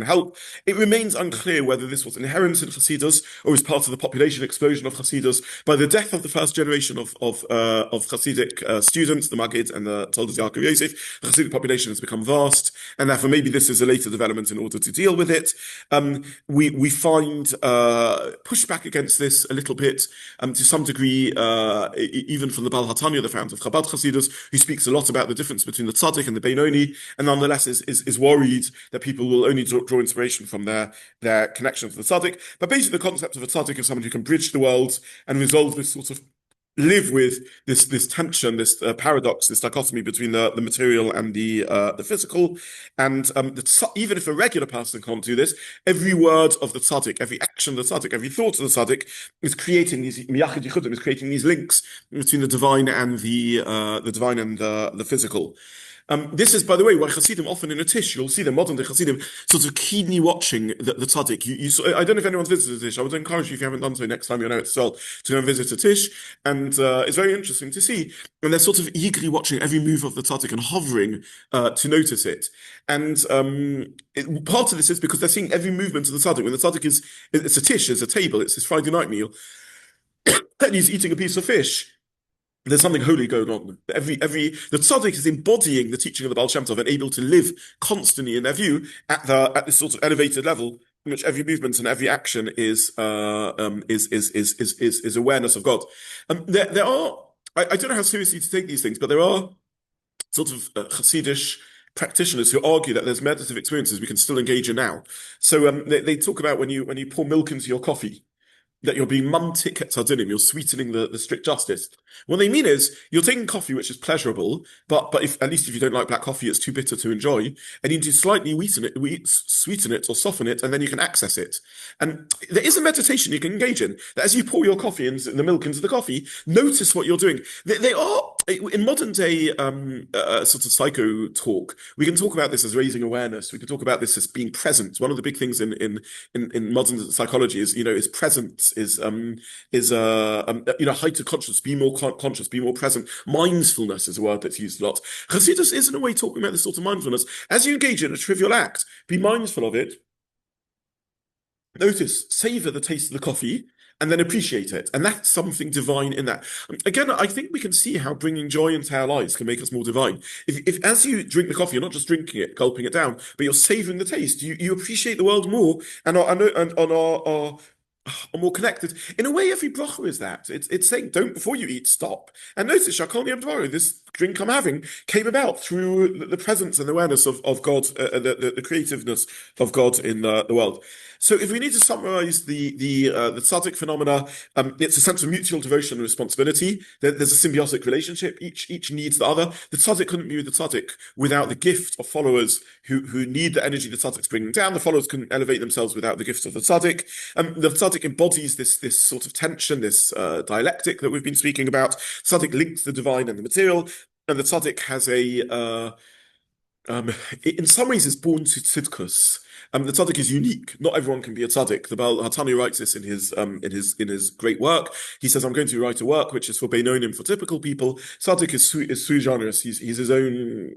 help. It remains unclear whether this was inherent in Chassidus or was part of the population explosion of Chassidus. By the death of the first generation of Chassidic students, the Maggid and the Toldos Yaakov Yosef, the Chassidic population has become vast, and therefore maybe this is a later development in order to deal with it. We find pushback against this a little bit. To some degree, even from the Baal HaTanya, the founder of Chabad Chassidus, who speaks a lot about the difference between the tzaddik and the Beinoni, and nonetheless is worried that people will only draw inspiration from their connection to the tzaddik. But basically, the concept of a tzaddik is someone who can bridge the world and resolve this sort of live with this tension, this paradox, this dichotomy between the material and the physical. And even if a regular person can't do this, every word of the tzaddik, every action of the tzaddik, every thought of the tzaddik is creating these links between the divine and the physical. This is, by the way, why Chassidim often in a Tish, you'll see the modern day Chassidim sort of keenly watching the tzaddik. I don't know if anyone's visited a Tish. I would encourage you, if you haven't done so, next time you're out as well, to go and visit a Tish. And it's very interesting to see. And they're sort of eagerly watching every move of the tzaddik and hovering to notice it. And part of this is because they're seeing every movement of the tzaddik. When the tzaddik it's a Tish, it's a table, it's his Friday night meal, and he's eating a piece of fish. There's something holy going on. The tzaddik is embodying the teaching of the Baal Shem Tov and able to live constantly, in their view, at this sort of elevated level in which every movement and every action is awareness of God. There are, I don't know how seriously to take these things, but there are sort of Chassidish practitioners who argue that there's meditative experiences we can still engage in now. So they talk about when you pour milk into your coffee. that you're being mamtik et sardinim, you're sweetening the strict justice. What they mean is you're taking coffee which is pleasurable, but if at least if you don't like black coffee, it's too bitter to enjoy, and you need to slightly sweeten it or soften it, and then you can access it. And there is a meditation you can engage in that as you pour your coffee and the milk into the coffee, notice what you're doing. They are in modern day sort of psycho talk. We can talk about this as raising awareness. We can talk about this as being present. One of the big things in modern psychology is presence, is heightened consciousness, be more conscious, be more present. Mindfulness is a word that's used a lot. Chassidus is in a way talking about this sort of mindfulness. As you engage in a trivial act, be mindful of it. Notice, savor the taste of the coffee, and then appreciate it. And that's something divine in that. Again, I think we can see how bringing joy into our lives can make us more divine. If as you drink the coffee, you're not just drinking it, gulping it down, but you're savoring the taste, you appreciate the world more and are more connected. In a way, every bracha is that. It's saying, don't, before you eat, stop. And notice, Shakol Yom Dvaro, this drink I'm having came about through the presence and awareness of God, the creativeness of God in the world. So if we need to summarize the tzaddik phenomena, it's a sense of mutual devotion and responsibility. There's a symbiotic relationship. Each needs the other. The tzaddik couldn't be the tzaddik without the gift of followers who need the energy the tzaddik's bringing down. The followers couldn't elevate themselves without the gift of the tzaddik. The tzaddik embodies this sort of tension, this dialectic that we've been speaking about. Tzaddik links the divine and the material, and the tzaddik has in some ways is born to tzidkus. The tzaddik is unique. Not everyone can be a tzaddik. The Baal HaTanya writes this in his great work. He says, "I'm going to write a work which is for Beinonim, for typical people. Tzaddik is sui generis. He's his own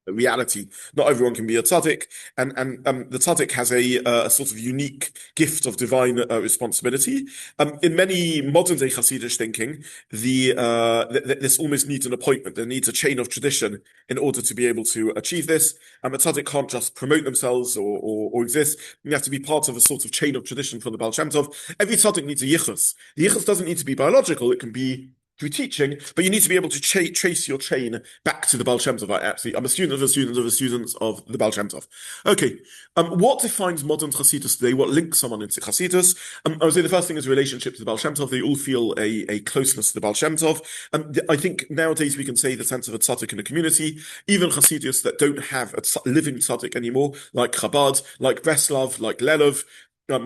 reality. Not everyone can be a tzaddik, and the tzaddik has a sort of unique gift of divine responsibility. In many modern day Hasidic thinking, this almost needs an appointment. There needs a chain of tradition in order to be able to achieve this. A tzaddik can't just promote themselves or exist. You have to be part of a sort of chain of tradition for the Baal ShemTov. Every tzaddik needs a yichus. The yichus doesn't need to be biological. It can be through teaching, but you need to be able to trace your chain back to the Baal ShemTov. I'm a student of a student of a student of the Baal ShemTov. Okay, what defines modern Chassidus today? What links someone into Chassidus? I would say the first thing is relationship to the Baal ShemTov. They all feel a closeness to the Baal ShemTov. I think nowadays we can say the sense of a tzaddik in a community. Even Chassidus that don't have a living tzaddik anymore, like Chabad, like Breslov, like Lelov,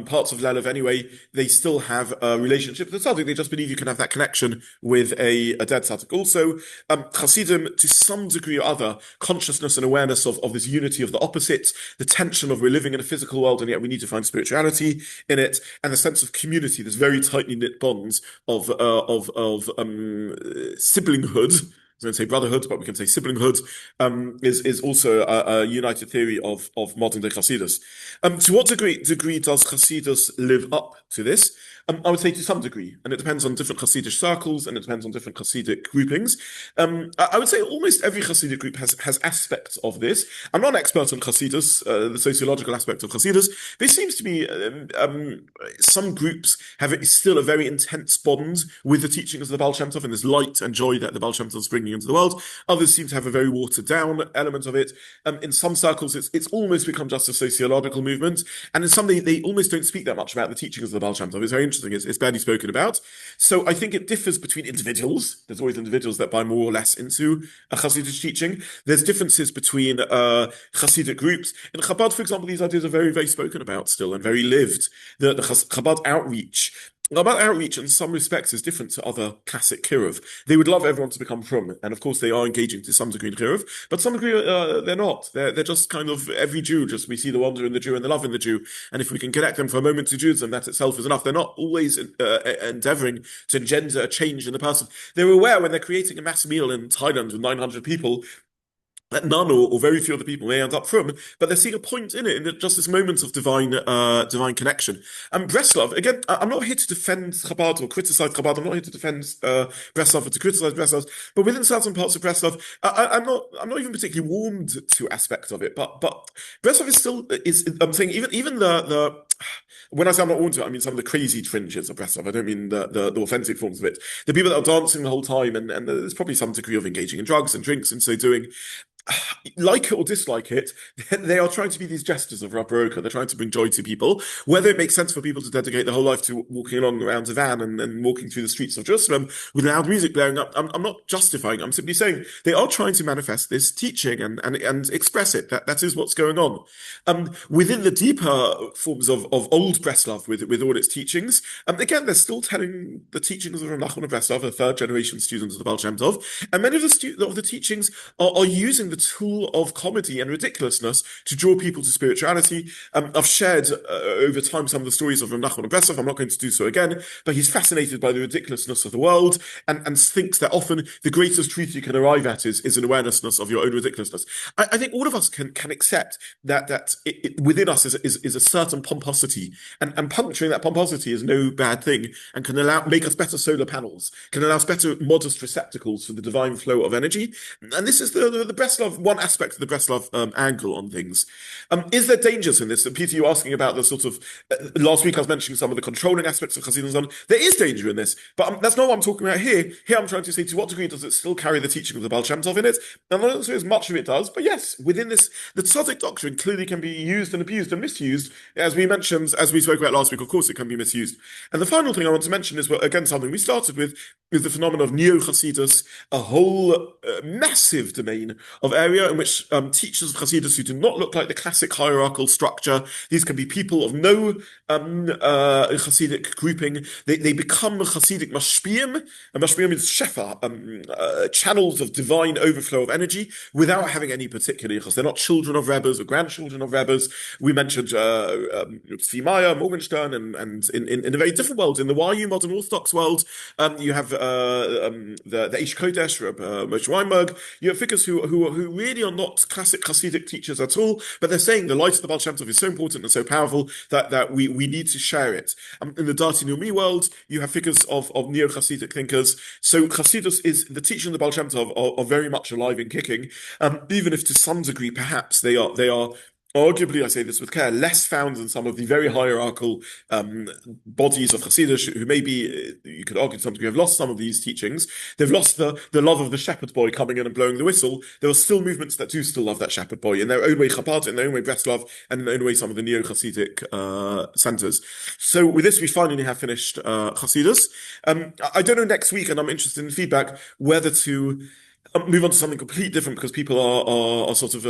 parts of Lelov anyway, they still have a relationship with the tzaddik. They just believe you can have that connection with a dead tzaddik. Also, Chassidim, to some degree or other, consciousness and awareness of this unity of the opposites, the tension of we're living in a physical world and yet we need to find spirituality in it, and the sense of community, this very tightly knit bonds of siblinghood. I was going to say brotherhood, but we can say siblinghood, is also a united theory of modern day Chassidus. To what degree does Chassidus live up to this? I would say to some degree, and it depends on different Chassidic circles, and it depends on different Chassidic groupings. I would say almost every Chassidic group has aspects of this. I'm not an expert on Chassidus, the sociological aspect of Chassidus, but it seems to me some groups have still a very intense bond with the teachings of the Baal ShemTov and this light and joy that the Baal ShemTov is bringing into the world. Others seem to have a very watered down element of it. In some circles, it's almost become just a sociological movement, and in some they almost don't speak that much about the teachings of the Baal ShemTov. It's very interesting. It's barely spoken about. So I think it differs between individuals. There's always individuals that buy more or less into a Hasidic teaching. There's differences between Hasidic groups. In Chabad, for example, these ideas are very, very spoken about still and very lived. The Chabad outreach. Chabad outreach in some respects is different to other classic Kiruv. They would love everyone to become Frum, and of course they are engaging to some degree in Kiruv, but some degree they're not. They're just kind of every Jew, just we see the wonder in the Jew and the love in the Jew, and if we can connect them for a moment to Judaism, that itself is enough. They're not always endeavoring to engender a change in the person. They're aware when they're creating a mass meal in Thailand with 900 people, that none or very few of the people may end up from, but they're seeing a point in it, in just this moment of divine connection. And Breslov, again, I'm not here to defend Chabad or criticize Chabad. I'm not here to defend Breslov or to criticize Breslov, but within certain parts of Breslov, I'm not even particularly warmed to aspect of it. But Breslov I'm saying even the when I say I'm not warmed to it, I mean some of the crazy fringes of Breslov. I don't mean the authentic forms of it. The people that are dancing the whole time, and there's probably some degree of engaging in drugs and drinks and so doing. like it or dislike it, they are trying to be these jesters of Rav Baroka. They're trying to bring joy to people. Whether it makes sense for people to dedicate their whole life to walking along around Van and walking through the streets of Jerusalem with loud music blaring up, I'm not justifying. I'm simply saying they are trying to manifest this teaching and express it. That is what's going on. Within the deeper forms of old Breslov with all its teachings, again, they're still telling the teachings of Rav Nachman of Breslov, a third generation student of the Baal Shem Tov, and many of the teachings are using the tool of comedy and ridiculousness to draw people to spirituality. I've shared over time some of the stories of Rav Nachman of Breslov. I'm not going to do so again, but he's fascinated by the ridiculousness of the world and thinks that often the greatest truth you can arrive at is an awareness of your own ridiculousness. I think all of us can accept that within us is a certain pomposity, and puncturing that pomposity is no bad thing, and can make us better solar panels, can allow us better modest receptacles for the divine flow of energy. And this is the Breslov, one aspect of the Breslov angle on things. Is there dangers in this? Peter, you were asking about the sort of, last week I was mentioning some of the controlling aspects of Chassidism. There is danger in this, but that's not what I'm talking about here. Here I'm trying to say, to what degree does it still carry the teaching of the Baal Shem Tov in it? And I'm not sure as much of it does, but yes, within this, the tzaddik doctrine clearly can be used and abused and misused. As we mentioned, as we spoke about last week, of course it can be misused. And the final thing I want to mention is, well, again, something we started with, is the phenomenon of neo-Chassidus, a whole massive domain of area in which teachers of Chassidus who do not look like the classic hierarchical structure, these can be people of no Chassidic grouping, they become Chassidic mashpiyim, and mashpiyim means shefa, channels of divine overflow of energy, without having any particular yichus. They're not children of Rebbes or grandchildren of Rebbes. We mentioned Tzvi Morgenstern, and in a very different world, in the YU modern Orthodox world, you have the Eish Kodesh, Moshe Weinberg. You have figures who really are not classic Chassidic teachers at all, but they're saying the light of the Baal Shem Tov is so important and so powerful that we need to share it. In the Dati Numi world, you have figures of neo-Chassidic thinkers. So Chassidus is the teaching of the Baal Shem Tov are very much alive and kicking, even if to some degree perhaps they are arguably, I say this with care, less found than some of the very hierarchical bodies of Hasidus, who maybe, you could argue to some degree, have lost some of these teachings. They've lost the love of the shepherd boy coming in and blowing the whistle. There are still movements that do still love that shepherd boy, in their own way Chabad, in their own way Breslov, and in their own way some of the neo-Hasidic centers. So with this, we finally have finished Hasidus. I don't know next week, and I'm interested in feedback, whether to move on to something completely different, because people are sort of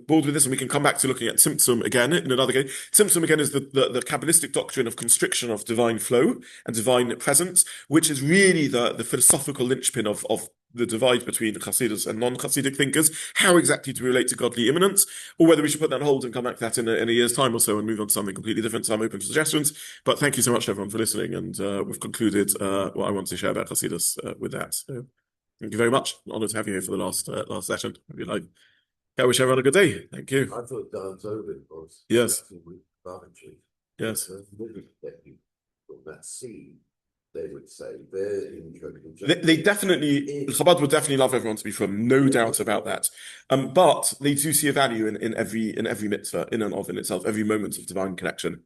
bored with this, and we can come back to looking at Tzimtzum again in another game. Tzimtzum again is the Kabbalistic doctrine of constriction of divine flow and divine presence, which is really the philosophical linchpin of the divide between Chassidus and non-Chassidic thinkers. How exactly to relate to godly immanence, or whether we should put that on hold and come back to that in a year's time or so and move on to something completely different. So I'm open to suggestions. But thank you so much, everyone, for listening, and we've concluded what I want to share about Chassidus with that. So, thank you very much. Honored to have you here for the last session. I wish everyone a good day. Thank you. I thought Dayan Zobin was. Yes. Yes. That scene, they would say, they definitely, Chabad would definitely love everyone to be from, no doubt about that. But they do see a value in every mitzvah, in and of in itself, every moment of divine connection.